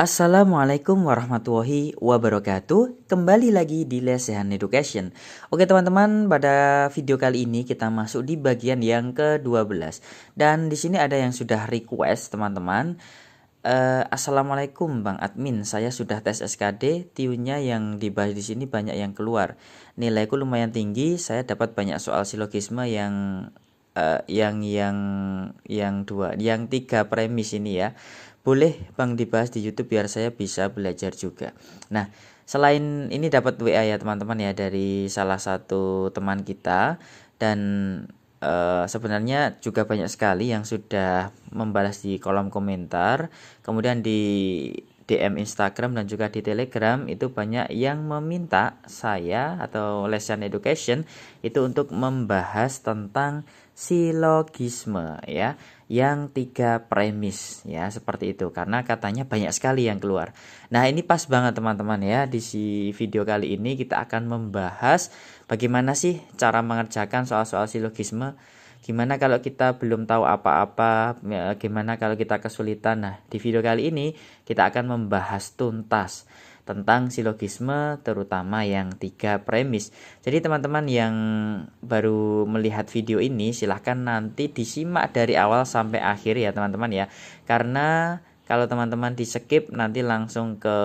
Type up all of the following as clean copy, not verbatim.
Assalamualaikum warahmatullahi wabarakatuh. Kembali lagi di Lesehan Education. Oke teman-teman, pada video kali ini kita masuk di bagian yang ke-12. Dan di sini ada yang sudah request teman-teman. Assalamualaikum Bang Admin, saya sudah tes SKD, TIU-nya yang dibahas di sini banyak yang keluar. Nilaiku lumayan tinggi, saya dapat banyak soal silogisme yang tiga premis ini ya. Boleh Bang dibahas di YouTube biar saya bisa belajar juga. Nah, selain ini dapat WA ya teman-teman ya dari salah satu teman kita, dan sebenarnya juga banyak sekali yang sudah membalas di kolom komentar, kemudian di DM Instagram dan juga di Telegram itu banyak yang meminta saya atau Lesehan Education itu untuk membahas tentang silogisme ya, yang tiga premis ya, seperti itu, karena katanya banyak sekali yang keluar. Nah ini pas banget teman-teman ya, di video kali ini kita akan membahas bagaimana sih cara mengerjakan soal-soal silogisme. Gimana kalau kita belum tahu apa-apa, gimana kalau kita kesulitan. Nah di video kali ini kita akan membahas tuntas tentang silogisme, terutama yang tiga premis. Jadi teman-teman yang baru melihat video ini silahkan nanti disimak dari awal sampai akhir ya teman-teman ya, karena kalau teman-teman di skip nanti langsung ke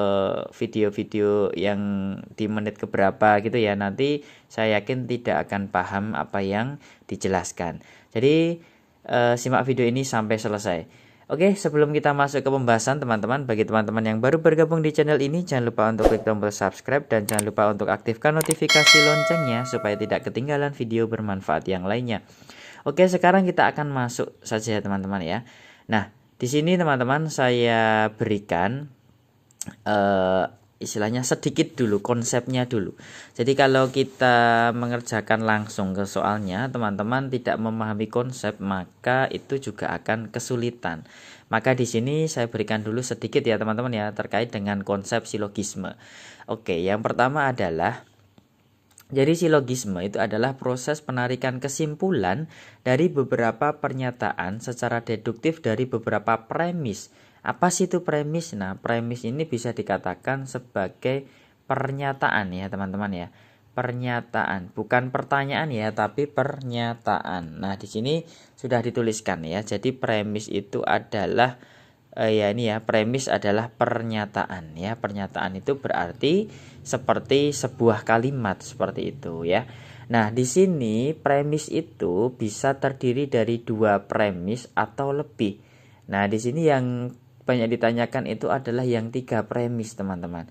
video-video yang di menit keberapa gitu ya, nanti saya yakin tidak akan paham apa yang dijelaskan. Jadi simak video ini sampai selesai. Oke, sebelum kita masuk ke pembahasan teman-teman, bagi teman-teman yang baru bergabung di channel ini, jangan lupa untuk klik tombol subscribe dan jangan lupa untuk aktifkan notifikasi loncengnya supaya tidak ketinggalan video bermanfaat yang lainnya. Oke, sekarang kita akan masuk saja ya teman-teman ya. Nah, di sini teman-teman saya berikan istilahnya sedikit dulu konsepnya dulu. Jadi kalau kita mengerjakan langsung ke soalnya, teman-teman tidak memahami konsep, maka itu juga akan kesulitan. Maka di sini saya berikan dulu sedikit ya teman-teman ya, terkait dengan konsep silogisme. Oke, yang pertama adalah, jadi silogisme itu adalah proses penarikan kesimpulan dari beberapa pernyataan secara deduktif dari beberapa premis. Apa sih itu premis? Nah, premis ini bisa dikatakan sebagai pernyataan ya teman-teman ya. Pernyataan, bukan pertanyaan ya, tapi pernyataan. Nah, di sini sudah dituliskan ya. Jadi premis itu adalah premis adalah pernyataan ya. Pernyataan itu berarti seperti sebuah kalimat seperti itu ya. Nah, di sini premis itu bisa terdiri dari dua premis atau lebih. Nah, di sini yang banyak ditanyakan itu adalah yang tiga premis teman-teman.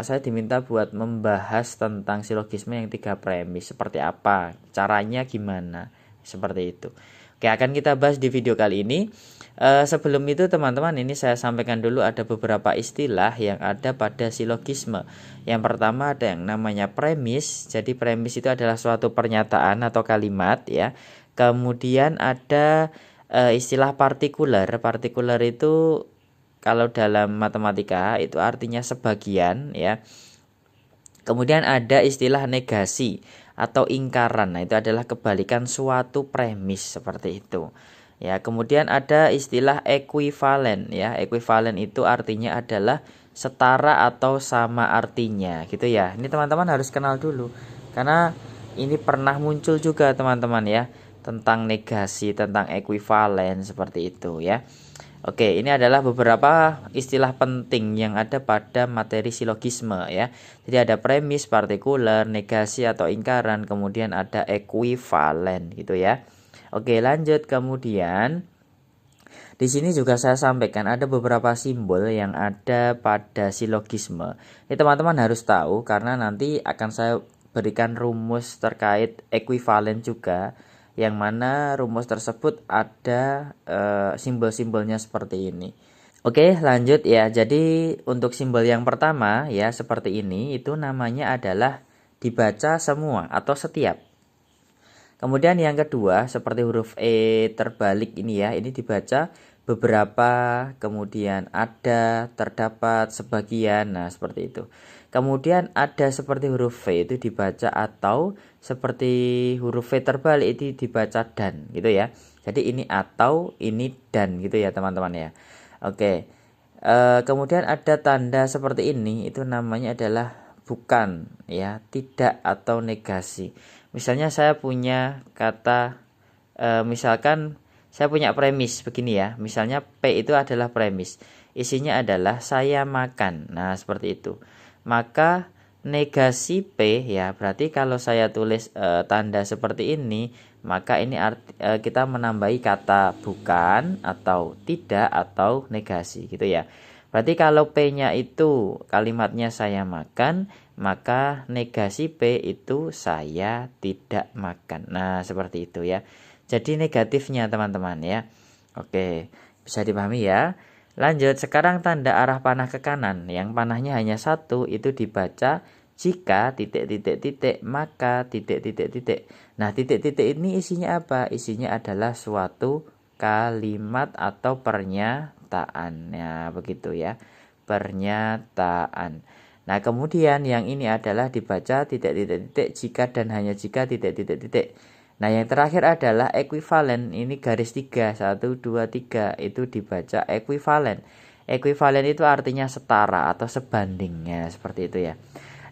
Saya diminta buat membahas tentang silogisme yang tiga premis, seperti apa, caranya gimana, seperti itu. Oke, akan kita bahas di video kali ini. Sebelum itu teman-teman, ini saya sampaikan dulu ada beberapa istilah yang ada pada silogisme. Yang pertama ada yang namanya premis. Jadi premis itu adalah suatu pernyataan atau kalimat ya. Kemudian ada istilah partikular. Partikular itu kalau dalam matematika itu artinya sebagian ya. Kemudian ada istilah negasi atau ingkaran. Nah, itu adalah kebalikan suatu premis seperti itu. Ya, kemudian ada istilah ekuivalen ya. Ekuivalen itu artinya adalah setara atau sama artinya gitu ya. Ini teman-teman harus kenal dulu karena ini pernah muncul juga teman-teman ya, tentang negasi, tentang ekuivalen seperti itu ya. Oke, ini adalah beberapa istilah penting yang ada pada materi silogisme ya. Jadi ada premis, partikular, negasi atau ingkaran, kemudian ada ekuivalen gitu ya. Oke, lanjut. Kemudian di sini juga saya sampaikan ada beberapa simbol yang ada pada silogisme. Ini teman-teman harus tahu karena nanti akan saya berikan rumus terkait ekuivalen juga, yang mana rumus tersebut ada simbol-simbolnya seperti ini. Oke, lanjut ya. Jadi untuk simbol yang pertama ya seperti ini, itu namanya adalah dibaca semua atau setiap. Kemudian yang kedua seperti huruf E terbalik ini ya, ini dibaca beberapa, kemudian ada, terdapat, sebagian. Nah seperti itu. Kemudian ada seperti huruf V itu dibaca atau, seperti huruf V terbalik itu dibaca dan gitu ya. Jadi ini atau, ini dan gitu ya teman-teman ya. Oke. Kemudian ada tanda seperti ini, itu namanya adalah bukan, ya, tidak atau negasi. Misalnya saya punya kata, misalkan saya punya premis begini ya, misalnya P itu adalah premis, isinya adalah saya makan. Nah, seperti itu. Maka negasi P, ya, berarti kalau saya tulis tanda seperti ini, maka ini kita menambahi kata bukan atau tidak atau negasi gitu ya. Berarti kalau P-nya itu kalimatnya saya makan, maka negasi P itu saya tidak makan. Nah, seperti itu ya. Jadi negatifnya teman-teman ya. Oke, bisa dipahami ya. Lanjut, sekarang tanda arah panah ke kanan. Yang panahnya hanya satu, itu dibaca jika titik maka titik. Nah, titik ini isinya apa? Isinya adalah suatu kalimat atau pernyataan. Ya, begitu ya. Pernyataan. Nah, kemudian yang ini adalah dibaca titik jika dan hanya jika titik. Nah, yang terakhir adalah ekuivalen. Ini garis 3, 1, 2, 3. Itu dibaca ekuivalen. Ekuivalen itu artinya setara atau sebandingnya, seperti itu ya.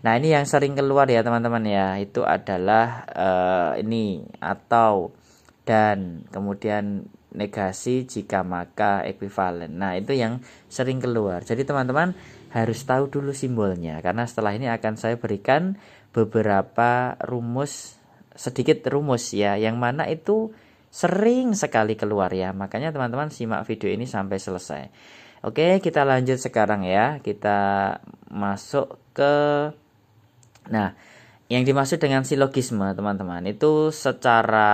Nah, ini yang sering keluar ya teman-teman ya. Itu adalah ini atau dan kemudian negasi jika maka ekuivalen. Nah, itu yang sering keluar. Jadi teman-teman harus tahu dulu simbolnya, karena setelah ini akan saya berikan beberapa rumus, sedikit rumus ya, yang mana itu sering sekali keluar ya. Makanya teman-teman simak video ini sampai selesai. Oke, kita lanjut sekarang ya. Kita masuk ke, nah, yang dimaksud dengan silogisme teman-teman itu secara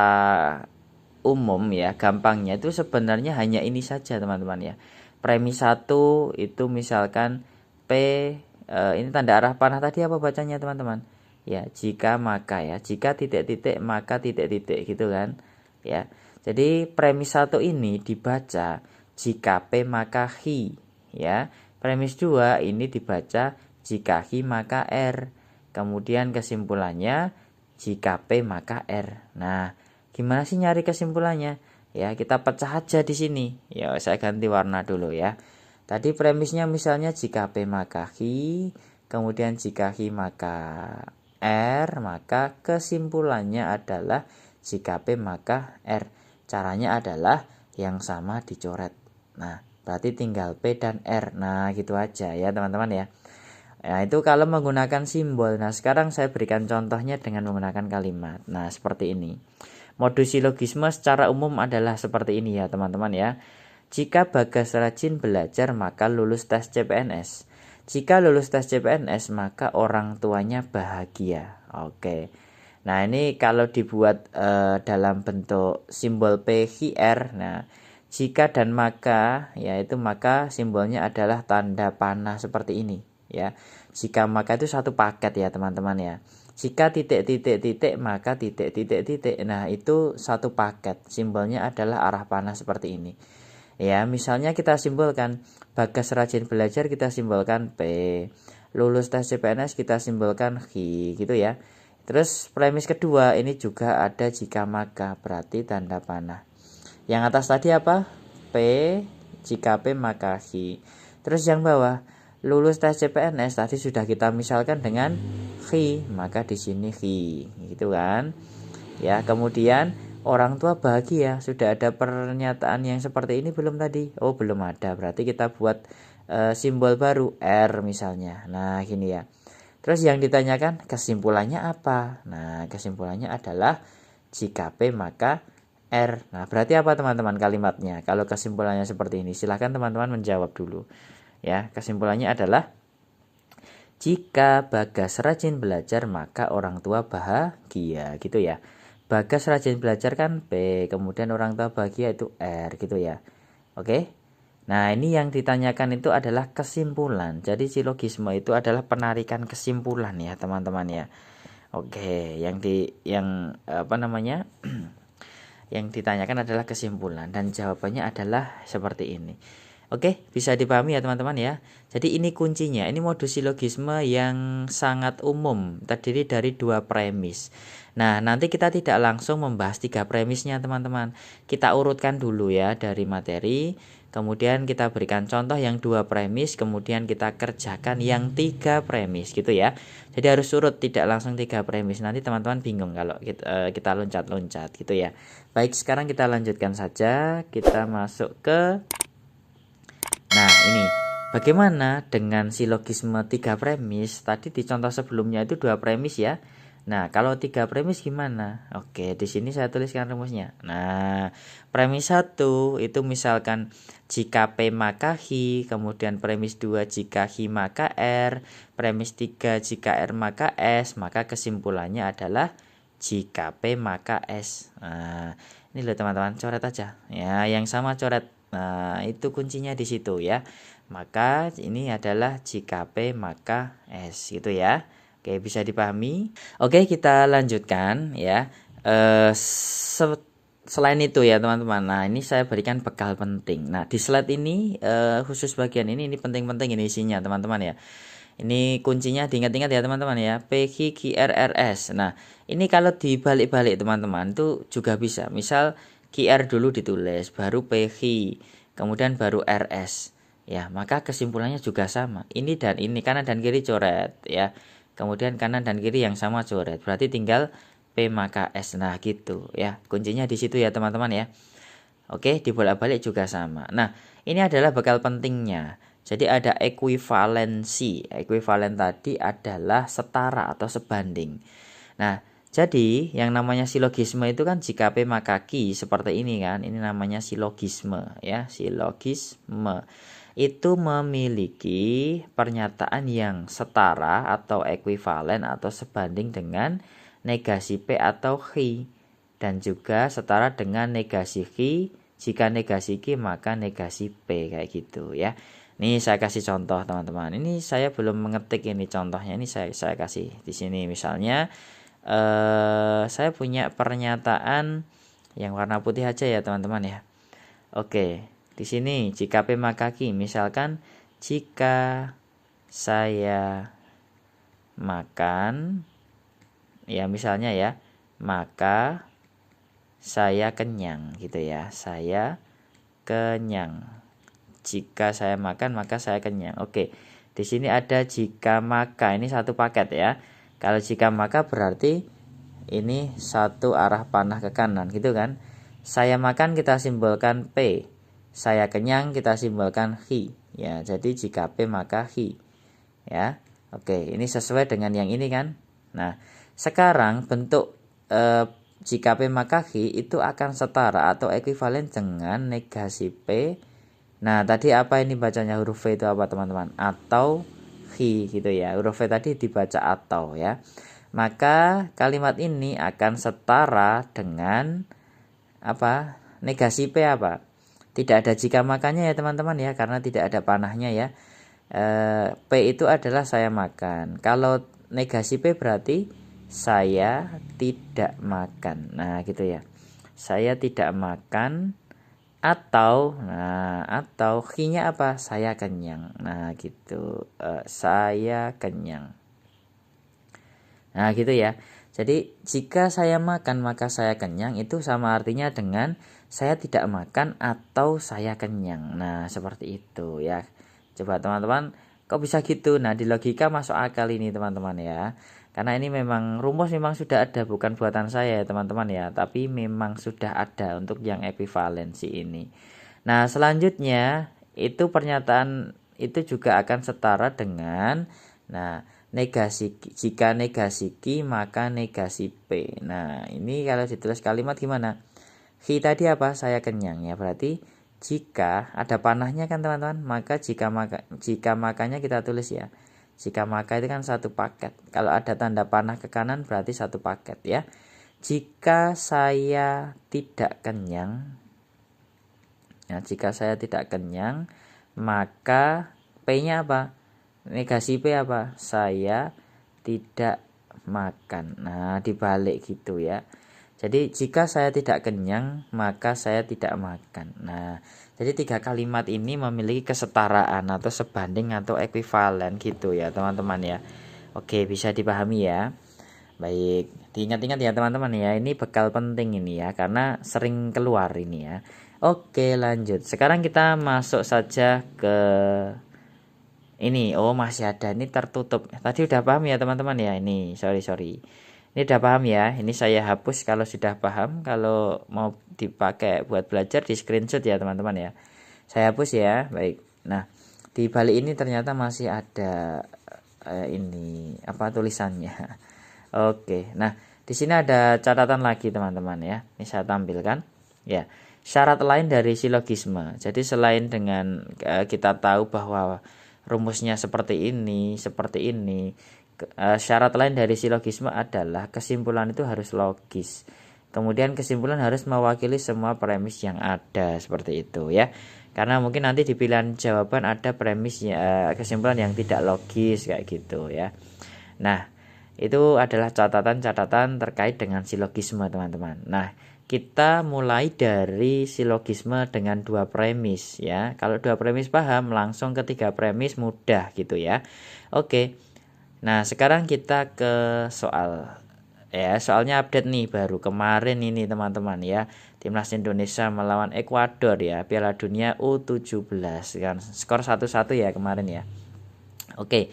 umum ya, gampangnya itu sebenarnya hanya ini saja teman-teman ya. Premis 1 itu misalkan P, ini tanda arah panah tadi apa bacanya teman-teman? Ya, jika maka ya, jika titik maka titik gitu kan. Ya. Jadi premis 1 ini dibaca jika P maka hi ya. Premis 2 ini dibaca jika hi maka R. Kemudian kesimpulannya jika P maka R. Nah, gimana sih nyari kesimpulannya? Ya, kita pecah aja di sini. Ya, saya ganti warna dulu ya. Tadi premisnya misalnya jika P maka hi, kemudian jika hi maka R, maka kesimpulannya adalah jika P maka R. Caranya adalah yang sama dicoret. Nah, berarti tinggal P dan R. Nah, gitu aja ya teman-teman ya. Nah, itu kalau menggunakan simbol. Nah, sekarang saya berikan contohnya dengan menggunakan kalimat. Nah, seperti ini. Modus silogisme secara umum adalah seperti ini ya, teman-teman ya. Jika Bagas rajin belajar, maka lulus tes CPNS. Jika lulus tes CPNS, maka orang tuanya bahagia. Oke. Nah, ini kalau dibuat dalam bentuk simbol PHR. Nah, jika dan maka, yaitu maka simbolnya adalah tanda panah seperti ini. Ya, jika maka itu satu paket ya teman-teman ya. Jika titik maka titik. Nah, itu satu paket. Simbolnya adalah arah panah seperti ini. Ya, misalnya kita simbolkan Bagas rajin belajar, kita simbolkan P. Lulus tes CPNS kita simbolkan H, gitu ya. Terus premis kedua ini juga ada jika maka, berarti tanda panah. Yang atas tadi apa? P, jika P maka H. Terus yang bawah lulus tes CPNS tadi sudah kita misalkan dengan Hi, maka di sini Hi, gitu kan? Ya, kemudian orang tua bahagia, sudah ada pernyataan yang seperti ini belum tadi? Oh, belum ada. Berarti kita buat simbol baru R misalnya. Nah, gini ya. Terus yang ditanyakan kesimpulannya apa? Nah, kesimpulannya adalah jika P maka R. Nah, berarti apa teman-teman kalimatnya? Kalau kesimpulannya seperti ini, silahkan teman-teman menjawab dulu. Ya, kesimpulannya adalah jika Bagas rajin belajar maka orang tua bahagia, gitu ya. Bagas rajin belajar kan P, kemudian orang tua bahagia itu R, gitu ya. Oke. Nah, ini yang ditanyakan itu adalah kesimpulan. Jadi silogisme itu adalah penarikan kesimpulan ya, teman-teman ya. Oke, yang apa namanya? Yang ditanyakan adalah kesimpulan dan jawabannya adalah seperti ini. Oke, bisa dipahami ya teman-teman ya. Jadi ini kuncinya, ini modus silogisme yang sangat umum, terdiri dari 2 premis. Nah, nanti kita tidak langsung membahas 3 premisnya teman-teman. Kita urutkan dulu ya dari materi. kemudian kita berikan contoh yang 2 premis, kemudian kita kerjakan yang 3 premis gitu ya. Jadi harus urut, tidak langsung 3 premis. Nanti teman-teman bingung kalau kita loncat-loncat gitu ya. Baik, sekarang kita lanjutkan saja. Kita masuk ke ini. Bagaimana dengan silogisme 3 premis? Tadi di contoh sebelumnya itu 2 premis ya. Nah, kalau 3 premis gimana? Oke, di sini saya tuliskan rumusnya. Nah, premis 1 itu misalkan jika P maka Hi, kemudian premis 2 jika Hi maka R, premis 3 jika R maka S, maka kesimpulannya adalah jika P maka S. Nah, ini loh teman-teman, coret aja. Ya, yang sama coret. Nah, itu kuncinya di situ ya. Maka ini adalah jika P maka S gitu ya. Oke, bisa dipahami. Oke, kita lanjutkan ya. Selain itu ya teman-teman. Nah, ini saya berikan bekal penting. Nah, di slide ini khusus bagian ini penting-penting ini isinya teman-teman ya. Ini kuncinya diingat-ingat ya teman-teman ya. PQ QRRS. Nah, ini kalau dibalik-balik teman-teman itu juga bisa. Misal QR dulu ditulis, baru PQ, kemudian baru RS. Ya, maka kesimpulannya juga sama. Ini dan ini, kanan dan kiri coret ya. Kemudian kanan dan kiri yang sama coret. Berarti tinggal P maka S. Nah, gitu ya. Kuncinya di situ ya teman-teman ya. Oke, dibolak-balik juga sama. Nah, ini adalah bekal pentingnya. Jadi ada ekuivalensi. Ekuivalen tadi adalah setara atau sebanding. Nah, jadi yang namanya silogisme itu kan jika P maka Q seperti ini kan. Ini namanya silogisme ya, silogisme. Itu memiliki pernyataan yang setara atau ekuivalen atau sebanding dengan negasi P atau Q, dan juga setara dengan negasi Q. Jika negasi Q maka negasi P, kayak gitu ya. Ini saya kasih contoh teman-teman. Ini saya belum mengetik ini contohnya. Ini saya kasih di sini misalnya saya punya pernyataan yang warna putih aja ya teman-teman ya. Oke, di sini jika P maka Q, misalkan jika saya makan ya misalnya ya, maka saya kenyang gitu ya. Saya kenyang. Jika saya makan maka saya kenyang. Oke. Di sini ada jika maka, ini satu paket ya. Kalau jika maka berarti ini satu arah panah ke kanan gitu kan. Saya makan kita simbolkan P. Saya kenyang kita simbolkan Hi. Ya, jadi jika P maka Hi. Ya. Oke, ini sesuai dengan yang ini kan. Nah, sekarang bentuk jika P maka Hi itu akan setara atau ekuivalen dengan negasi P. Nah, tadi apa ini bacanya huruf V itu apa teman-teman? Atau Hi gitu ya. Huruf V tadi dibaca atau ya. Maka kalimat ini akan setara dengan apa? Negasi P apa? Tidak ada jika makanya ya teman-teman ya, karena tidak ada panahnya ya. P itu adalah saya makan. Kalau negasi P berarti saya tidak makan. Nah, gitu ya. Saya tidak makan atau Q-nya apa? Saya kenyang. Nah, gitu. Saya kenyang. Nah, gitu ya. Jadi jika saya makan maka saya kenyang itu sama artinya dengan saya tidak makan atau saya kenyang. Nah, seperti itu ya. Coba teman-teman, kok bisa gitu? Nah, di logika masuk akal ini teman-teman ya. Karena ini memang rumus memang sudah ada, bukan buatan saya ya teman-teman ya, tapi memang sudah ada untuk yang ekuivalensi ini. Nah, selanjutnya itu pernyataan itu juga akan setara dengan negasi, jika negasi Q maka negasi P. Nah, ini kalau ditulis kalimat gimana? Q tadi apa? Saya kenyang ya. Berarti jika ada panahnya kan teman-teman, maka jika makanya kita tulis ya. Jika maka itu kan satu paket. Kalau ada tanda panah ke kanan berarti satu paket ya. Jika saya tidak kenyang, nah, jika saya tidak kenyang, maka P-nya apa? Negasi P apa? Saya tidak makan. Nah, dibalik gitu ya. Jadi jika saya tidak kenyang, maka saya tidak makan. Nah, jadi 3 kalimat ini memiliki kesetaraan atau sebanding atau ekuivalen gitu ya teman-teman ya. Oke, bisa dipahami ya. Baik, diingat-ingat ya teman-teman ya. Ini bekal penting ini ya, karena sering keluar ini ya. Oke, lanjut. Sekarang kita masuk saja ke ini. Oh, masih ada. Ini tertutup. Tadi udah paham ya, teman-teman ya. Ini, sorry. Ini udah paham ya. Ini saya hapus kalau sudah paham. Kalau mau dipakai buat belajar di screenshot ya, teman-teman ya. Saya hapus ya. Baik. Nah, di balik ini ternyata masih ada ini apa tulisannya. Oke. Nah, di sini ada catatan lagi, teman-teman ya. Ini saya tampilkan. Ya. Syarat lain dari silogisme. Jadi selain dengan kita tahu bahwa rumusnya seperti ini, syarat lain dari silogisme adalah kesimpulan itu harus logis. Kemudian kesimpulan harus mewakili semua premis yang ada, seperti itu ya. Karena mungkin nanti di pilihan jawaban ada premis kesimpulan yang tidak logis kayak gitu ya. Nah, itu adalah catatan-catatan terkait dengan silogisme, teman-teman. Nah, kita mulai dari silogisme dengan dua premis ya. Kalau dua premis paham, langsung ketiga premis mudah gitu ya. Oke. Nah, sekarang kita ke soal ya. Soalnya update nih baru kemarin ini, teman-teman ya. Timnas Indonesia melawan Ekuador ya, Piala Dunia U17 kan. Skor 1-1 ya kemarin ya. Oke.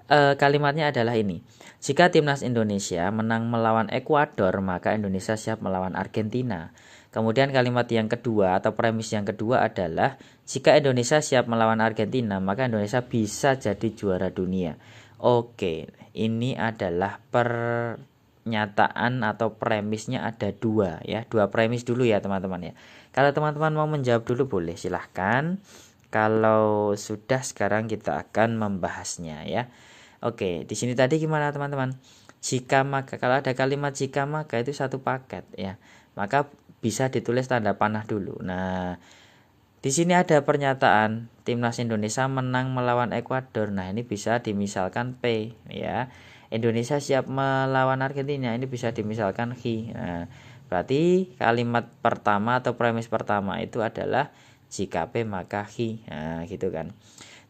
Kalimatnya adalah ini. Jika timnas Indonesia menang melawan Ekuador, maka Indonesia siap melawan Argentina. Kemudian kalimat yang kedua atau premis yang kedua adalah jika Indonesia siap melawan Argentina, maka Indonesia bisa jadi juara dunia. Oke, ini adalah pernyataan atau premisnya ada dua ya. Dua premis dulu ya, teman-teman ya. Kalau teman-teman mau menjawab dulu boleh, silahkan. Kalau sudah, sekarang kita akan membahasnya ya. Oke, di sini tadi gimana, teman-teman? Jika maka, kalau ada kalimat jika maka itu satu paket ya. Maka bisa ditulis tanda panah dulu. Nah, di sini ada pernyataan timnas Indonesia menang melawan Ekuador. Nah, ini bisa dimisalkan P ya. Indonesia siap melawan Argentina. Ini bisa dimisalkan H. Nah, berarti kalimat pertama atau premis pertama itu adalah jika P maka H. Nah, gitu kan.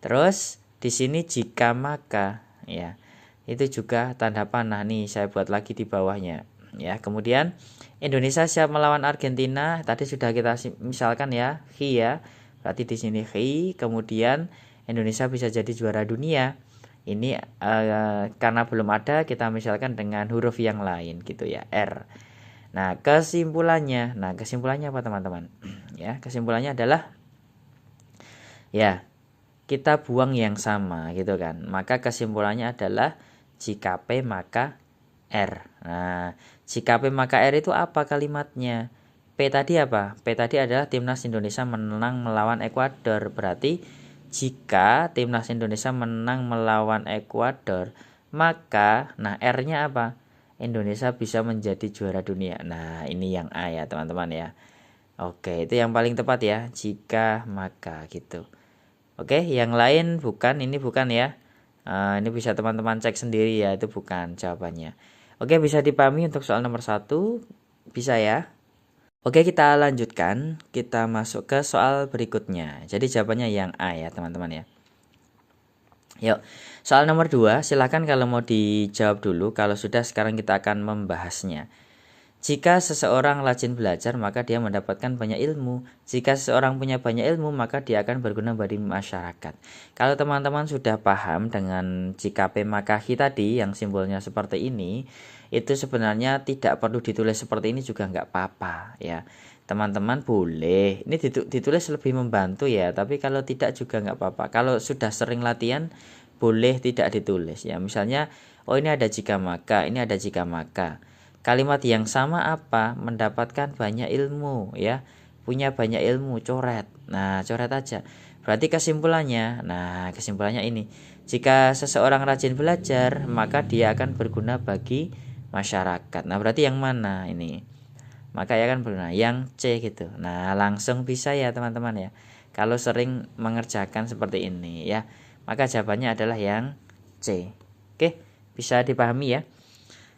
Terus di sini jika maka ya. Itu juga tanda panah nih, saya buat lagi di bawahnya ya. Kemudian Indonesia siap melawan Argentina, tadi sudah kita misalkan ya, Hi ya. Berarti di sini Hi, kemudian Indonesia bisa jadi juara dunia. Ini karena belum ada, kita misalkan dengan huruf yang lain gitu ya, R. Nah, kesimpulannya apa, teman-teman? Ya, kesimpulannya adalah ya, kita buang yang sama gitu kan. Maka kesimpulannya adalah jika P maka R. Nah, jika P maka R itu apa kalimatnya? P tadi apa? P tadi adalah timnas Indonesia menang melawan Ekuador. Berarti jika timnas Indonesia menang melawan Ekuador, maka nah R-nya apa? Indonesia bisa menjadi juara dunia. Nah, ini yang A ya, teman-teman ya. Oke, itu yang paling tepat ya. Jika maka gitu. Oke, yang lain bukan, ini bukan ya. Ini bisa teman-teman cek sendiri ya, itu bukan jawabannya. Oke, bisa dipahami untuk soal nomor 1, bisa ya. Oke, kita lanjutkan. Kita masuk ke soal berikutnya. Jadi jawabannya yang A ya, teman-teman ya. Yuk, soal nomor 2, silakan kalau mau dijawab dulu. Kalau sudah, sekarang kita akan membahasnya. Jika seseorang rajin belajar, maka dia mendapatkan banyak ilmu. Jika seseorang punya banyak ilmu, maka dia akan berguna bagi masyarakat. Kalau teman-teman sudah paham dengan jika P maka Hi tadi yang simbolnya seperti ini, itu sebenarnya tidak perlu ditulis seperti ini juga nggak apa-apa ya. Teman-teman boleh, ini ditulis lebih membantu ya, tapi kalau tidak juga nggak apa-apa. Kalau sudah sering latihan, boleh tidak ditulis ya. Misalnya, oh ini ada jika maka, ini ada jika maka. Kalimat yang sama apa? Mendapatkan banyak ilmu ya. Punya banyak ilmu, coret. Nah, coret aja. Berarti kesimpulannya, nah kesimpulannya ini. Jika seseorang rajin belajar, maka dia akan berguna bagi masyarakat. Nah, berarti yang mana ini? Maka ya kan berguna yang C gitu. Nah, langsung bisa ya, teman-teman ya. Kalau sering mengerjakan seperti ini ya, maka jawabannya adalah yang C. Oke, bisa dipahami ya.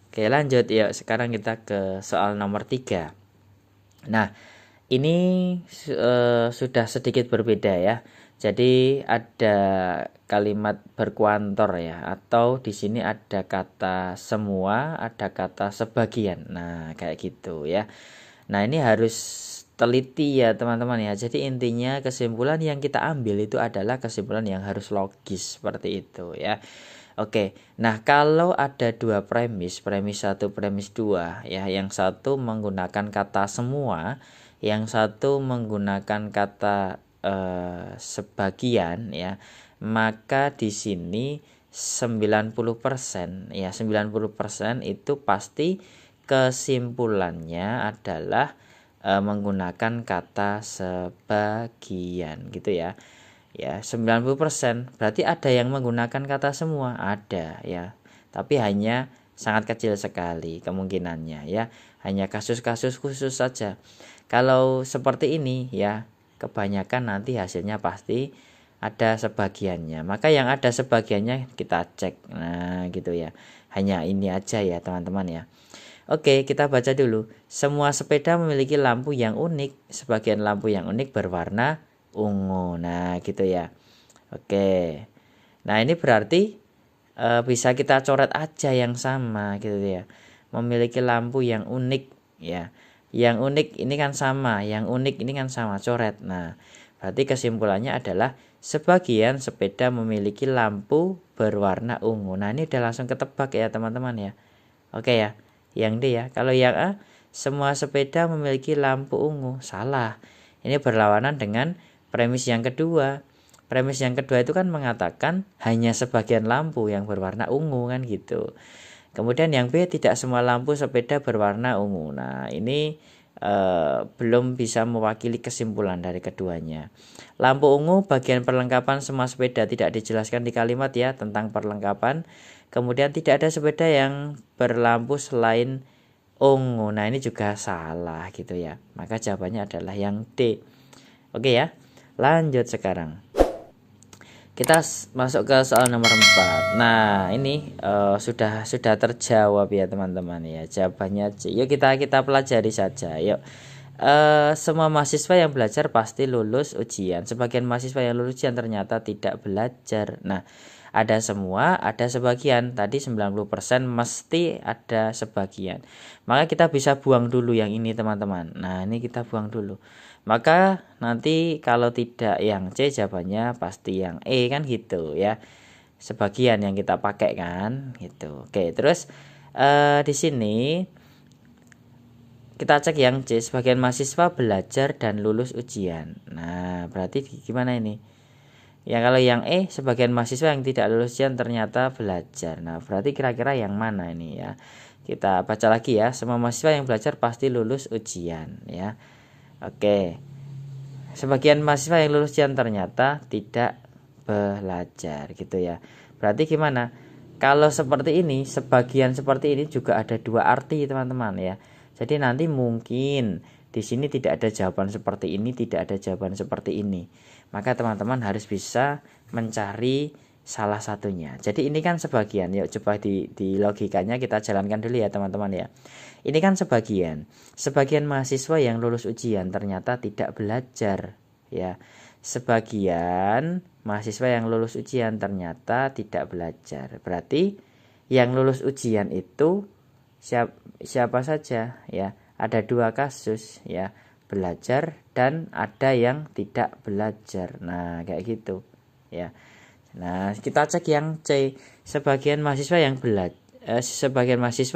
Oke, lanjut ya. Sekarang kita ke soal nomor 3. Nah, ini sudah sedikit berbeda ya. Jadi ada kalimat berkuantor ya, atau di sini ada kata semua, ada kata sebagian. Nah, kayak gitu ya. Nah, ini harus teliti ya teman-teman ya. Jadi intinya kesimpulan yang kita ambil itu adalah kesimpulan yang harus logis seperti itu ya. Oke, nah kalau ada dua premis, premis 1, premis 2 ya, yang satu menggunakan kata semua, yang satu menggunakan kata sebagian ya, maka di sini 90% ya, 90% itu pasti kesimpulannya adalah menggunakan kata sebagian gitu ya. Ya, 90% berarti ada yang menggunakan kata semua, ada ya. Tapi hanya sangat kecil sekali kemungkinannya ya. Hanya kasus-kasus khusus saja. Kalau seperti ini ya, kebanyakan nanti hasilnya pasti ada sebagiannya. Maka yang ada sebagiannya kita cek. Nah, gitu ya. Hanya ini aja ya, teman-teman ya. Oke, kita baca dulu. Semua sepeda memiliki lampu yang unik. Sebagian lampu yang unik berwarna ungu. Nah, gitu ya. Oke. Nah, ini berarti bisa kita coret aja yang sama gitu ya. Memiliki lampu yang unik ya. Yang unik ini kan sama, yang unik ini kan sama, coret. Nah, berarti kesimpulannya adalah sebagian sepeda memiliki lampu berwarna ungu. Nah, ini udah langsung ketebak ya, teman-teman ya. Oke ya. Yang D ya. Kalau yang A, semua sepeda memiliki lampu ungu. Salah. Ini berlawanan dengan premis yang kedua. Premis yang kedua itu kan mengatakan hanya sebagian lampu yang berwarna ungu kan gitu. Kemudian yang B, tidak semua lampu sepeda berwarna ungu. Nah, ini belum bisa mewakili kesimpulan dari keduanya. Lampu ungu bagian perlengkapan semua sepeda, tidak dijelaskan di kalimat ya tentang perlengkapan. Kemudian tidak ada sepeda yang berlampu selain ungu. Nah, ini juga salah gitu ya. Maka jawabannya adalah yang D. Oke ya. Lanjut sekarang. Kita masuk ke soal nomor 4. Nah, ini sudah terjawab ya teman-teman ya. Jawabannya C. Yuk kita pelajari saja. Yuk. Semua mahasiswa yang belajar pasti lulus ujian. Sebagian mahasiswa yang lulus ujian ternyata tidak belajar. Nah, ada semua, ada sebagian. Tadi 90% mesti ada sebagian. Maka kita bisa buang dulu yang ini teman-teman. Nah, ini kita buang dulu. Maka nanti kalau tidak yang C, jawabannya pasti yang E kan gitu ya. Sebagian yang kita pakai kan gitu. Oke, terus di sini kita cek yang C, sebagian mahasiswa belajar dan lulus ujian. Nah, berarti gimana ini? Ya, kalau yang E, sebagian mahasiswa yang tidak lulus ujian ternyata belajar. Nah, berarti kira-kira yang mana ini ya? Kita baca lagi ya. Semua mahasiswa yang belajar pasti lulus ujian ya. Oke. Sebagian mahasiswa yang lulus ujian ternyata tidak belajar gitu ya. Berarti gimana? Kalau seperti ini, sebagian seperti ini juga ada dua arti teman-teman ya. Jadi nanti mungkin di sini tidak ada jawaban seperti ini, tidak ada jawaban seperti ini. Maka teman-teman harus bisa mencari salah satunya. Jadi ini kan sebagian. Yuk coba di logikanya kita jalankan dulu ya teman-teman ya. Ini kan sebagian. Sebagian mahasiswa yang lulus ujian ternyata tidak belajar ya. Sebagian mahasiswa yang lulus ujian ternyata tidak belajar. Berarti yang lulus ujian itu siapa saja ya. Ada dua kasus ya. Belajar dan ada yang tidak belajar. Nah, kayak gitu ya. Nah, kita cek yang C, sebagian mahasiswa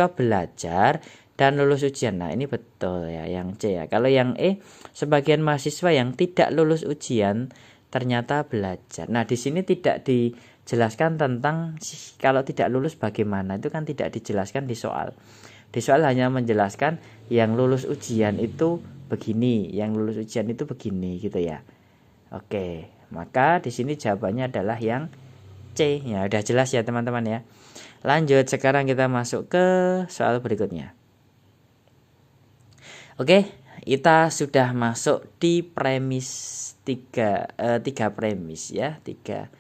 belajar dan lulus ujian. Nah, ini betul ya yang C ya. Kalau yang E, sebagian mahasiswa yang tidak lulus ujian ternyata belajar. Nah, di sini tidak dijelaskan tentang kalau tidak lulus bagaimana. Itu kan tidak dijelaskan di soal. Di soal hanya menjelaskan yang lulus ujian itu begini, yang lulus ujian itu begini gitu ya. Oke, maka di sini jawabannya adalah yang C. Ya, udah jelas ya teman-teman ya. Lanjut, sekarang kita masuk ke soal berikutnya. Oke, kita sudah masuk di premis 3 premis ya, 3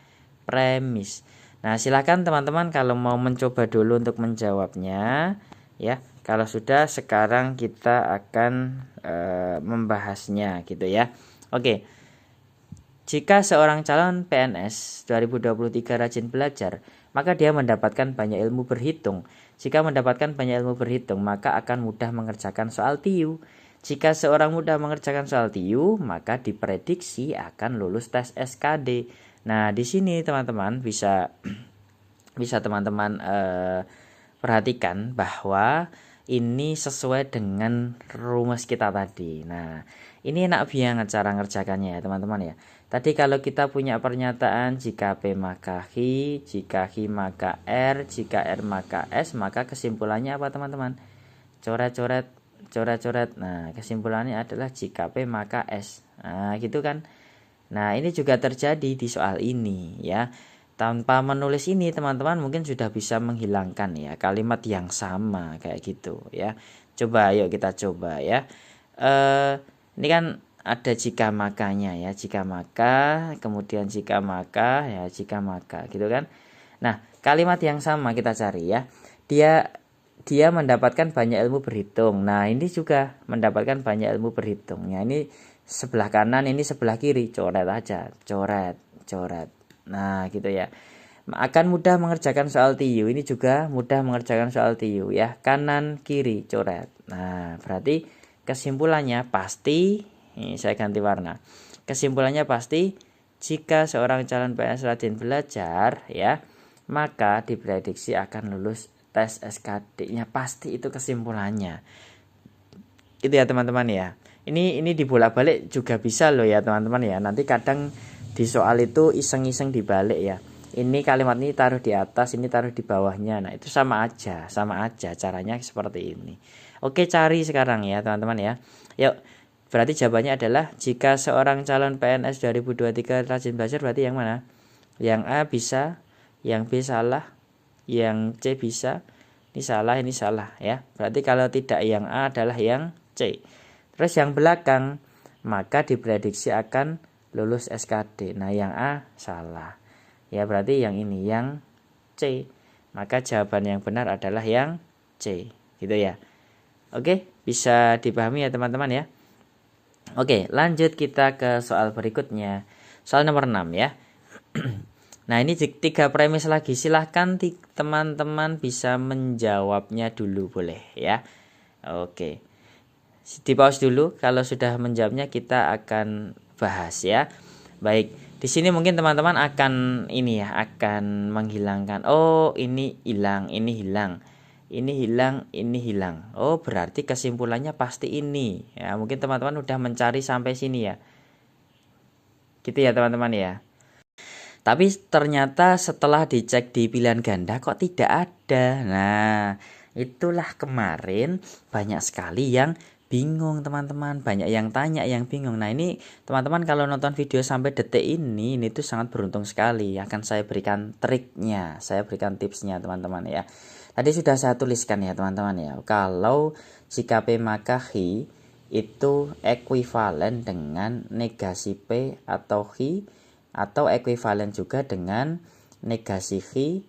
premis. Nah, silakan teman-teman kalau mau mencoba dulu untuk menjawabnya ya. Kalau sudah, sekarang kita akan membahasnya gitu ya. Oke. Jika seorang calon PNS 2023 rajin belajar, maka dia mendapatkan banyak ilmu berhitung. Jika mendapatkan banyak ilmu berhitung, maka akan mudah mengerjakan soal TIU. Jika seorang mudah mengerjakan soal TIU, maka diprediksi akan lulus tes SKD. Nah, di sini teman-teman bisa teman-teman perhatikan bahwa ini sesuai dengan rumus kita tadi. Nah, ini enak banget cara ngerjakannya ya teman-teman ya. Tadi kalau kita punya pernyataan jika P maka H, jika H maka R, jika R maka S, maka kesimpulannya apa teman-teman? Coret-coret, coret-coret. Nah, kesimpulannya adalah jika P maka S. Nah, gitu kan. Nah, ini juga terjadi di soal ini ya. Tanpa menulis ini teman-teman mungkin sudah bisa menghilangkan ya kalimat yang sama kayak gitu ya. Coba ayo kita coba ya. Ini kan ada jika makanya ya, jika maka, kemudian jika maka ya, jika maka gitu kan. Nah, kalimat yang sama kita cari ya. Dia mendapatkan banyak ilmu berhitung. Nah, ini juga mendapatkan banyak ilmu berhitung. Ya, ini sebelah kanan, ini sebelah kiri. Coret aja, coret, coret. Nah, gitu ya. Akan mudah mengerjakan soal TIU. Ini juga mudah mengerjakan soal TIU ya. Kanan, kiri, coret. Nah, berarti kesimpulannya pasti, ini saya ganti warna. Kesimpulannya pasti jika seorang calon PNS rajin belajar ya, maka diprediksi akan lulus tes SKD-nya. Pasti itu kesimpulannya. Itu ya teman-teman ya. Ini dibolak-balik juga bisa loh ya teman-teman ya. Nanti kadang di soal itu iseng-iseng dibalik ya. Ini kalimat ini taruh di atas, ini taruh di bawahnya. Nah, itu sama aja caranya seperti ini. Oke, cari sekarang ya, teman-teman ya. Yuk, berarti jawabannya adalah jika seorang calon PNS 2023 rajin belajar, berarti yang mana? Yang A bisa, yang B salah, yang C bisa. Ini salah ya. Berarti kalau tidak yang A adalah yang C. Terus yang belakang, maka diprediksi akan lulus SKD. Nah, yang A salah. Ya, berarti yang ini yang C. Maka jawaban yang benar adalah yang C. Gitu ya. Oke, bisa dipahami ya teman-teman ya. Oke, lanjut kita ke soal berikutnya. Soal nomor 6 ya. Nah, ini 3 premis lagi. Silahkan teman-teman bisa menjawabnya dulu boleh ya. Oke. Di pause dulu, kalau sudah menjawabnya kita akan bahas ya. Baik, di sini mungkin teman-teman akan ini ya, akan menghilangkan. Oh, ini hilang, ini hilang. Ini hilang, ini hilang. Oh, berarti kesimpulannya pasti ini. Ya, mungkin teman-teman udah mencari sampai sini ya. Gitu ya, teman-teman ya. Tapi ternyata setelah dicek di pilihan ganda kok tidak ada. Nah, itulah kemarin banyak sekali yang bingung teman-teman, banyak yang tanya yang bingung. Nah, ini teman-teman kalau nonton video sampai detik ini tuh sangat beruntung sekali. Akan saya berikan triknya, saya berikan tipsnya teman-teman ya. Tadi sudah saya tuliskan ya teman-teman ya. Kalau jika P maka H itu ekuivalen dengan negasi P atau H, atau ekuivalen juga dengan negasi H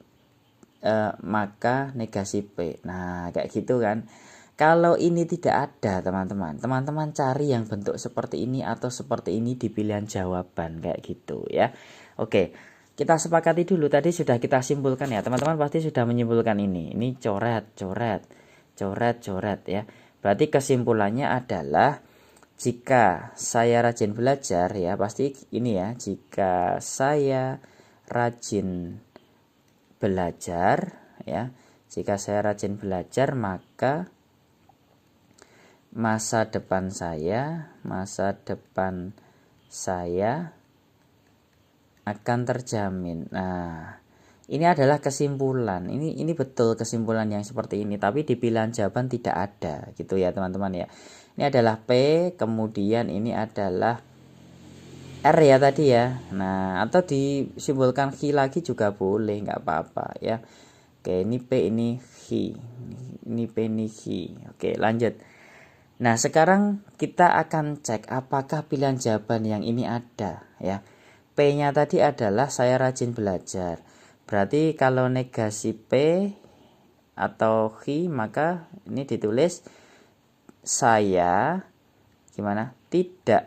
maka negasi P. Nah, kayak gitu kan. Kalau ini tidak ada teman-teman cari yang bentuk seperti ini atau seperti ini di pilihan jawaban kayak gitu ya. Oke, kita sepakati dulu, tadi sudah kita simpulkan ya. Teman-teman pasti sudah menyimpulkan ini. Ini coret, coret, coret, coret ya. Berarti kesimpulannya adalah jika saya rajin belajar ya, pasti ini ya. Jika saya rajin belajar ya. Jika saya rajin belajar maka masa depan saya akan terjamin. Nah, ini adalah kesimpulan. Ini betul kesimpulan yang seperti ini, tapi di pilihan jawaban tidak ada gitu ya, teman-teman ya. Ini adalah P, kemudian ini adalah R ya tadi ya. Nah, atau disimbolkan H lagi juga boleh, nggak apa-apa ya. Oke, ini P, ini H. Ini P, ini H. Oke, lanjut. Nah, sekarang kita akan cek apakah pilihan jawaban yang ini ada ya. P-nya tadi adalah saya rajin belajar. Berarti kalau negasi P atau H maka ini ditulis saya gimana? Tidak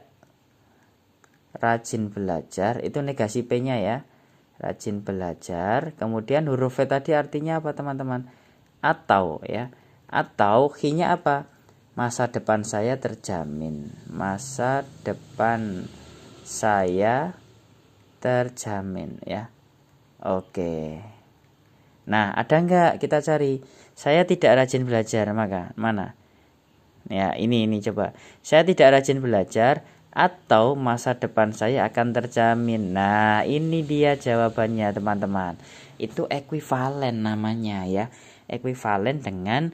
rajin belajar, itu negasi P-nya ya. Rajin belajar. Kemudian huruf V tadi artinya apa, teman-teman? Atau ya. Atau H-nya apa? Masa depan saya terjamin. Masa depan saya terjamin ya. Oke. Nah, ada enggak kita cari? Saya tidak rajin belajar, maka mana? Ya, ini coba. Saya tidak rajin belajar atau masa depan saya akan terjamin. Nah, ini dia jawabannya, teman-teman. Itu ekuivalen namanya ya. Ekuivalen dengan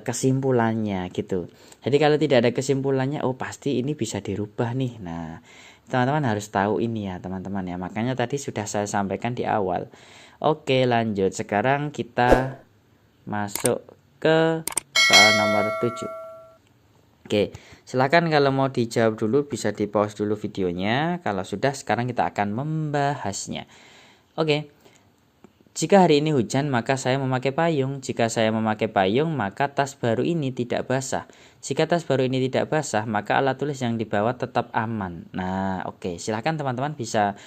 kesimpulannya gitu. Jadi kalau tidak ada kesimpulannya, oh pasti ini bisa dirubah nih. Nah, teman-teman harus tahu ini ya, teman-teman ya. Makanya tadi sudah saya sampaikan di awal. Oke, lanjut. Sekarang kita masuk ke soal nomor 7. Oke, silakan kalau mau dijawab dulu bisa di pause dulu videonya. Kalau sudah, sekarang kita akan membahasnya. Oke. Jika hari ini hujan, maka saya memakai payung. Jika saya memakai payung, maka tas baru ini tidak basah. Jika tas baru ini tidak basah, maka alat tulis yang dibawa tetap aman. Nah, oke. Silakan teman-teman bisa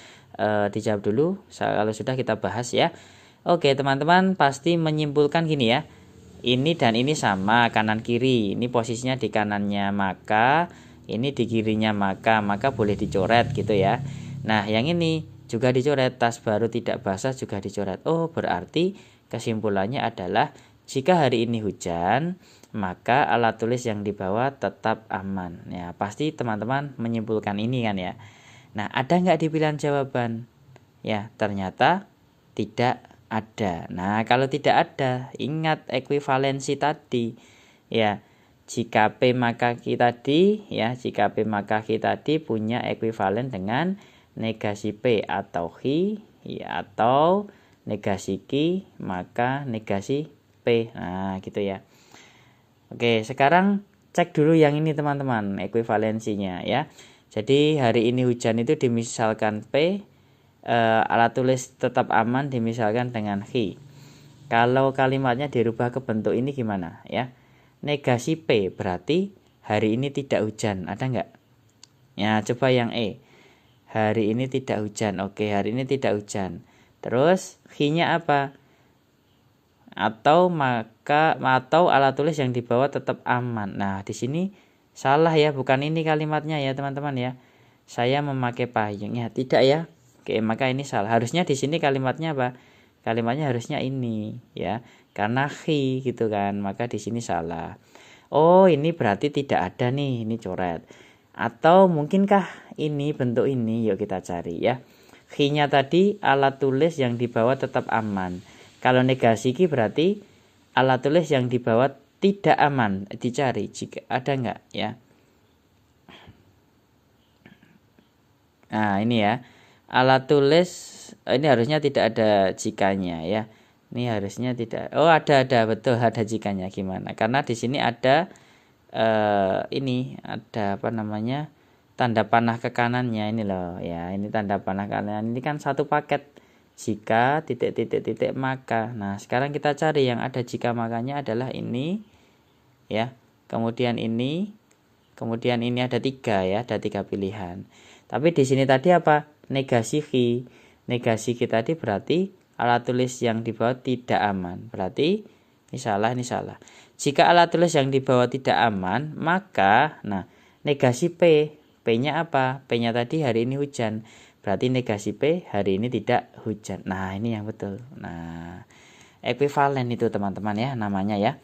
dijawab dulu. Kalau sudah kita bahas ya. Oke, teman-teman pasti menyimpulkan gini ya. Ini dan ini sama, kanan kiri. Ini posisinya di kanannya maka, ini di kirinya maka boleh dicoret gitu ya. Nah, yang ini juga dicoret, tas baru tidak basah juga dicoret. Oh, berarti kesimpulannya adalah jika hari ini hujan, maka alat tulis yang dibawa tetap aman. Ya, pasti teman-teman menyimpulkan ini kan ya. Nah, ada nggak di pilihan jawaban? Ya, ternyata tidak ada. Nah, kalau tidak ada, ingat ekuivalensi tadi. Ya, jika P maka Q tadi, ya, jika P maka Q tadi punya ekuivalen dengan negasi P atau Q, ya, atau negasi Q maka negasi P. Nah, gitu ya. Oke, sekarang cek dulu yang ini teman-teman, ekuivalensinya ya. Jadi hari ini hujan itu dimisalkan P, alat tulis tetap aman dimisalkan dengan Q. Kalau kalimatnya dirubah ke bentuk ini gimana ya? Negasi P berarti hari ini tidak hujan, ada enggak? Ya, coba yang E. Hari ini tidak hujan. Oke, hari ini tidak hujan. Terus Q-nya apa? Atau alat tulis yang dibawa tetap aman. Nah, di sini salah ya, bukan ini kalimatnya ya, teman-teman ya. Saya memakai payung. Ya, tidak ya. Oke, maka ini salah. Harusnya di sini kalimatnya apa? Kalimatnya harusnya ini ya. Karena Q gitu kan, maka di sini salah. Oh, ini berarti tidak ada nih, ini coret. Atau mungkinkah ini bentuk ini? Yuk kita cari ya. Q-nya tadi alat tulis yang dibawa tetap aman. Kalau negasi Q berarti alat tulis yang dibawa tidak aman. Dicari jika ada enggak ya. Nah, ini ya. Alat tulis ini harusnya tidak ada jikanya ya. Ini harusnya tidak. Oh, ada betul ada jikanya gimana? Karena di sini ada ini ada apa namanya? Tanda panah ke kanannya ini loh ya. Ini tanda panah kanan. Ini kan satu paket. Jika titik maka. Nah, sekarang kita cari yang ada jika makanya adalah ini ya. Kemudian ini ada 3 ya, ada 3 pilihan. Tapi di sini tadi apa? Negasi Q. Negasi Q tadi berarti alat tulis yang dibawa tidak aman. Berarti ini salah. Jika alat tulis yang dibawa tidak aman, maka nah, negasi P. P-nya apa? P-nya tadi hari ini hujan. Berarti negasi P hari ini tidak hujan. Nah, ini yang betul. Nah, ekuivalen itu teman-teman ya namanya ya.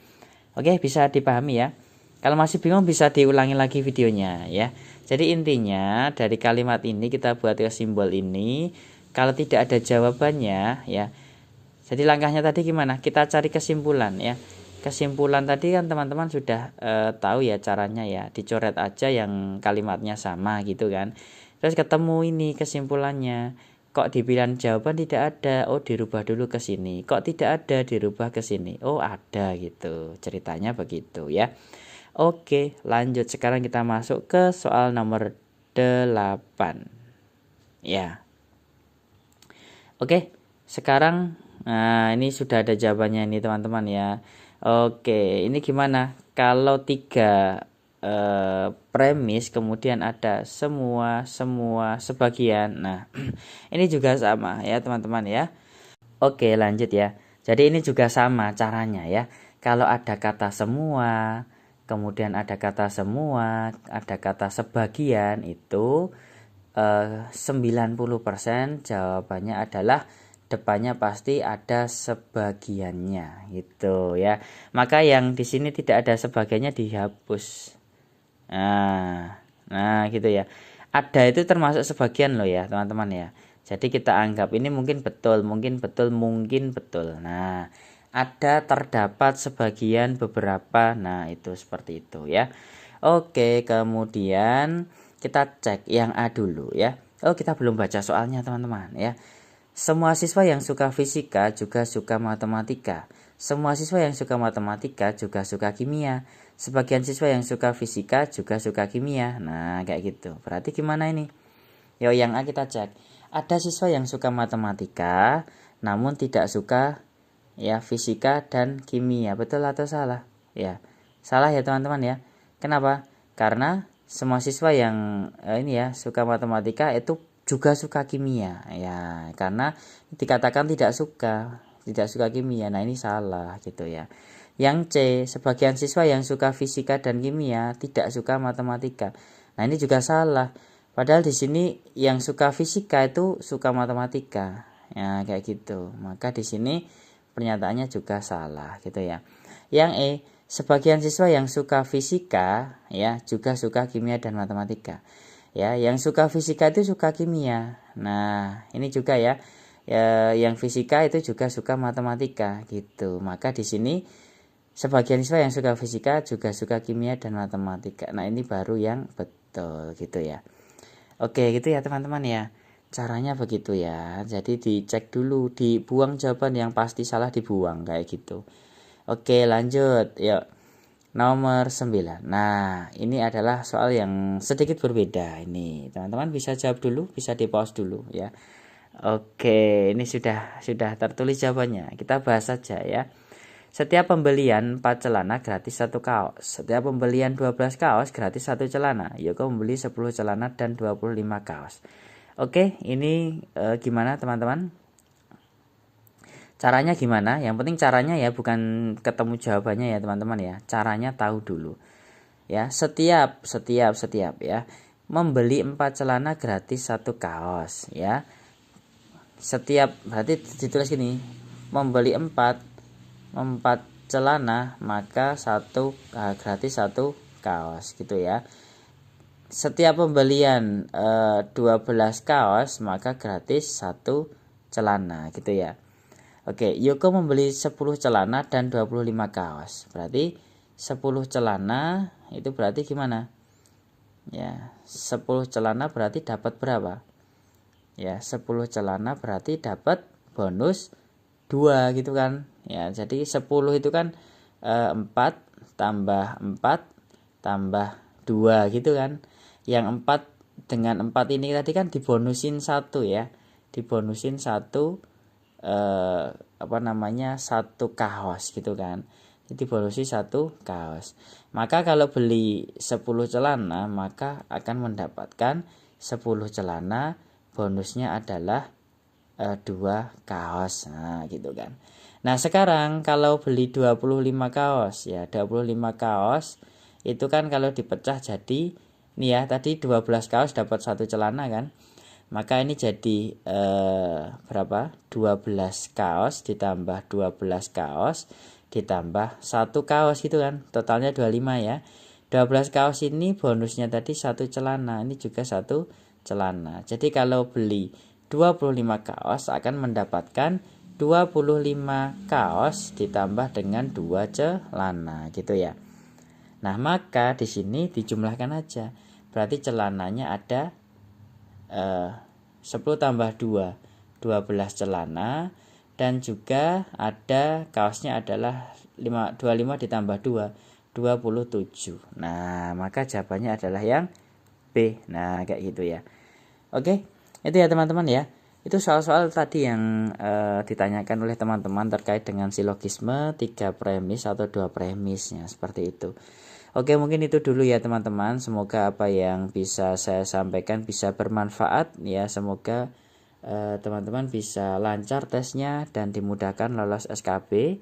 Oke, bisa dipahami ya. Kalau masih bingung bisa diulangi lagi videonya ya. Jadi intinya dari kalimat ini kita buat ke simbol ini. Kalau tidak ada jawabannya ya. Jadi langkahnya tadi gimana? Kita cari kesimpulan ya. Kesimpulan tadi kan teman-teman sudah tahu ya caranya ya. Dicoret aja yang kalimatnya sama gitu kan. Terus ketemu ini kesimpulannya. Kok di pilihan jawaban tidak ada? Oh, dirubah dulu ke sini. Kok tidak ada? Dirubah ke sini. Oh, ada gitu. Ceritanya begitu ya. Oke, lanjut. Sekarang kita masuk ke soal nomor 8. Ya. Oke, sekarang ini sudah ada jawabannya ini teman-teman ya. Oke, ini gimana? Kalau 3 premis kemudian ada semua sebagian. Nah, ini juga sama ya teman-teman ya. Oke, lanjut ya. Jadi ini juga sama caranya ya. Kalau ada kata semua, kemudian ada kata semua, ada kata sebagian, itu 90% jawabannya adalah depannya pasti ada sebagiannya gitu ya. Maka yang di sini tidak ada sebagiannya dihapus. Nah gitu ya. Ada itu termasuk sebagian loh ya teman-teman ya. Jadi kita anggap ini mungkin betul, mungkin betul, mungkin betul. Nah, ada, terdapat, sebagian, beberapa. Nah, itu seperti itu ya. Oke, kemudian kita cek yang A dulu ya. Oh, kita belum baca soalnya teman-teman ya. Semua siswa yang suka fisika juga suka matematika. Semua siswa yang suka matematika juga suka kimia. Sebagian siswa yang suka fisika juga suka kimia. Nah, kayak gitu. Berarti gimana ini? Yo, yang A kita cek. Ada siswa yang suka matematika, namun tidak suka ya fisika dan kimia. Betul atau salah? Ya, salah ya teman-teman ya. Kenapa? Karena semua siswa yang ini ya suka matematika itu juga suka kimia ya, karena dikatakan tidak suka kimia. Nah, ini salah gitu ya. Yang C, sebagian siswa yang suka fisika dan kimia tidak suka matematika. Nah, ini juga salah. Padahal di sini yang suka fisika itu suka matematika. Ya, kayak gitu. Maka di sini pernyataannya juga salah gitu ya. Yang E, sebagian siswa yang suka fisika ya juga suka kimia dan matematika. Ya, yang suka fisika itu suka kimia. Nah, ini juga ya. Yang fisika itu juga suka matematika gitu. Maka di sini sebagian siswa yang suka fisika juga suka kimia dan matematika. Nah, ini baru yang betul gitu ya. Oke, gitu ya teman-teman ya. Caranya begitu ya. Jadi dicek dulu, dibuang jawaban yang pasti salah, dibuang kayak gitu. Oke, lanjut. Yuk. Nomor 9. Nah, ini adalah soal yang sedikit berbeda ini. Teman-teman bisa jawab dulu, bisa di-pause dulu ya. Oke, ini sudah tertulis jawabannya. Kita bahas saja ya. Setiap pembelian 4 celana gratis 1 kaos. Setiap pembelian 12 kaos gratis 1 celana. Yoko membeli 10 celana dan 25 kaos. Oke, ini gimana teman-teman? Caranya gimana? Yang penting caranya ya, bukan ketemu jawabannya ya teman-teman ya. Caranya tahu dulu. Ya, setiap ya. Membeli 4 celana gratis 1 kaos ya. Setiap, berarti ditulis gini. Membeli 4 celana maka gratis 1 kaos gitu ya. Setiap pembelian 12 kaos maka gratis 1 celana gitu ya. Oke, Yoko membeli 10 celana dan 25 kaos. Berarti 10 celana itu berarti gimana? Ya, 10 celana berarti dapat berapa? Ya, 10 celana berarti dapat bonus 2 gitu kan. Ya, jadi 10 itu kan 4 tambah 4 tambah 2 gitu kan. Yang 4 dengan 4 ini tadi kan dibonusin 1 ya. Dibonusin 1 1 kaos gitu kan. Jadi bonusi 1 kaos. Maka kalau beli 10 celana maka akan mendapatkan 10 celana, bonusnya adalah 2 kaos. Nah, gitu kan. Nah, sekarang kalau beli 25 kaos ya, 25 kaos itu kan kalau dipecah jadi nih ya, tadi 12 kaos dapat 1 celana kan. Maka ini jadi berapa? 12 kaos ditambah 12 kaos ditambah 1 kaos gitu kan. Totalnya 25 ya. 12 kaos ini bonusnya tadi 1 celana. Ini juga 1 celana. Jadi kalau beli 25 kaos akan mendapatkan 25 kaos ditambah dengan 2 celana gitu ya. Nah, maka di sini dijumlahkan aja. Berarti celananya ada 10 tambah 2 12 celana, dan juga ada kaosnya adalah 25 ditambah 2 27. Nah, maka jawabannya adalah yang B. Nah, kayak gitu ya. Oke, itu ya teman-teman ya. Itu soal-soal tadi yang ditanyakan oleh teman-teman terkait dengan silogisme 3 premis atau 2 premisnya, seperti itu. Oke, mungkin itu dulu ya teman-teman. Semoga apa yang bisa saya sampaikan bisa bermanfaat ya. Semoga teman-teman bisa lancar tesnya dan dimudahkan lolos SKB.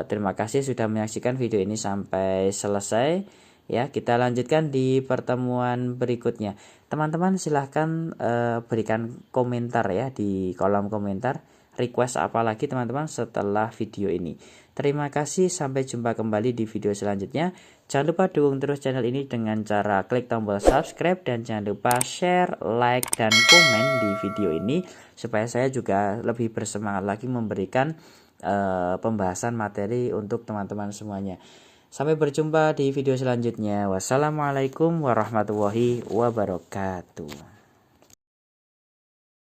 Terima kasih sudah menyaksikan video ini sampai selesai. Ya, kita lanjutkan di pertemuan berikutnya. Teman-teman silahkan berikan komentar ya di kolom komentar. Request apa lagi teman-teman setelah video ini. Terima kasih, sampai jumpa kembali di video selanjutnya. Jangan lupa dukung terus channel ini dengan cara klik tombol subscribe, dan jangan lupa share, like, dan komen di video ini supaya saya juga lebih bersemangat lagi memberikan pembahasan materi untuk teman-teman semuanya. Sampai berjumpa di video selanjutnya. Wassalamualaikum warahmatullahi wabarakatuh.